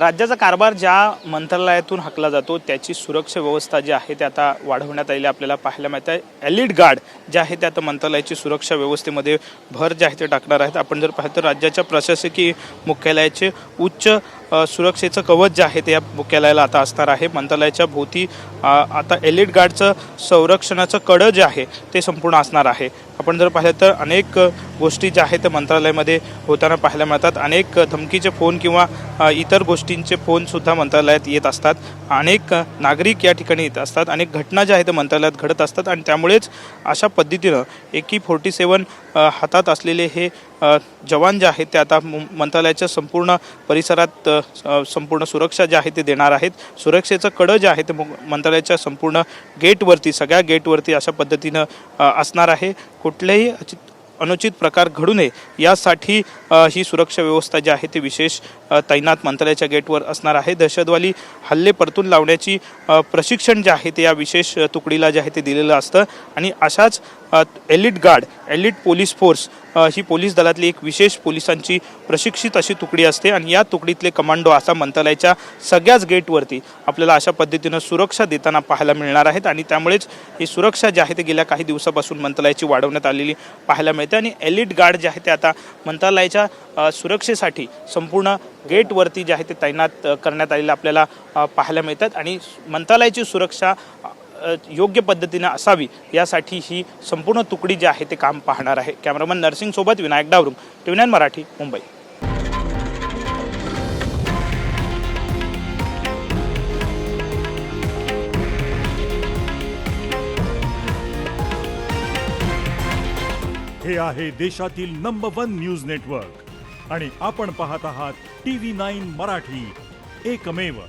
राज्याचा कारभार ज्या मंत्रालयातून हाकला जातो त्याची सुरक्षा व्यवस्था जी आहे ते आता वाढवण्यात आलेली आपल्याला पाहायला मिळत आहे। एलिट गार्ड जे आहे ते आता मंत्रालयाची सुरक्षा व्यवस्थेमध्ये भर जे आहे ते टाकणार आहेत। आपण जर पाहिलं तर राज्याच्या प्रशासकीय मुख्यालयाचे उच्च सुरक्षेचं कवच जे आहे ते या मुख्यालयाला आता असणार आहे। मंत्रालयाच्या भोवती आता एलिट गार्डचं संरक्षणाचं कड जे आहे ते संपूर्ण असणार आहे। आपण जर पाहिलं तर अनेक गोष्टी ज्या आहेत ते मंत्रालयामध्ये होताना पाहायला मिळतात। अनेक धमकीचे फोन किंवा इतर गोष्टींचे फोनसुद्धा मंत्रालयात येत असतात। अनेक नागरिक या ठिकाणी येत असतात। अनेक घटना ज्या आहेत त्या मंत्रालयात घडत असतात आणि त्यामुळेच अशा पद्धतीनं AK-47 हातात असलेले हे जवान जे आहेत ते आता मंत्रालयाच्या संपूर्ण परिसरात संपूर्ण सुरक्षा जे आहे ते देणार आहेत। सुरक्षेचं कड जे आहे ते मंत्रालयाच्या संपूर्ण गेटवरती सगळ्या गेटवरती अशा पद्धतीनं असणार आहे। कुठलेही अनुचित प्रकार घडू नये यासाठी ही सुरक्षा व्यवस्था जी आहे ती विशेष तैनात मंत्रालयाच्या गेटवर असणार आहे। दहशतवादी हल्ले परतून लावण्याची प्रशिक्षण जे आहे ते या विशेष तुकडीला जे आहे ते दिलेलं असतं आणि अशाच elite guard elite police force ही पोलीस दलातली एक विशेष पोलिसांची प्रशिक्षित अशी तुकडी असते आणि या तुकडीतले कमांडो असा मंत्रालयाच्या सगळ्याच गेटवरती आपल्याला अशा पद्धतीनं सुरक्षा देताना पाहायला मिळणार आहेत आणि त्यामुळेच ही सुरक्षा जी आहे ते गेल्या काही दिवसापासून मंत्रालयाची वाढवण्यात आलेली पाहायला मिळते आणि एलिट गार्ड जे आहे ते आता मंत्रालयाच्या सुरक्षेसाठी संपूर्ण गेटवरती जे आहे ते तैनात करण्यात आलेलं आपल्याला पाहायला मिळतात आणि मंत्रालयाची सुरक्षा योग्य पद्धतीने असावी यासाठी ही संपूर्ण तुकडी जी आहे ते काम पाहणार आहे। कॅमेरामन नरसिंग सोबत विनायक डावरुंग, TV9 मराठी, मुंबई। हे आहे देशातील नंबर 1 न्यूज नेटवर्क आणि आपण पाहत आहात TV9 मराठी, एकमेव।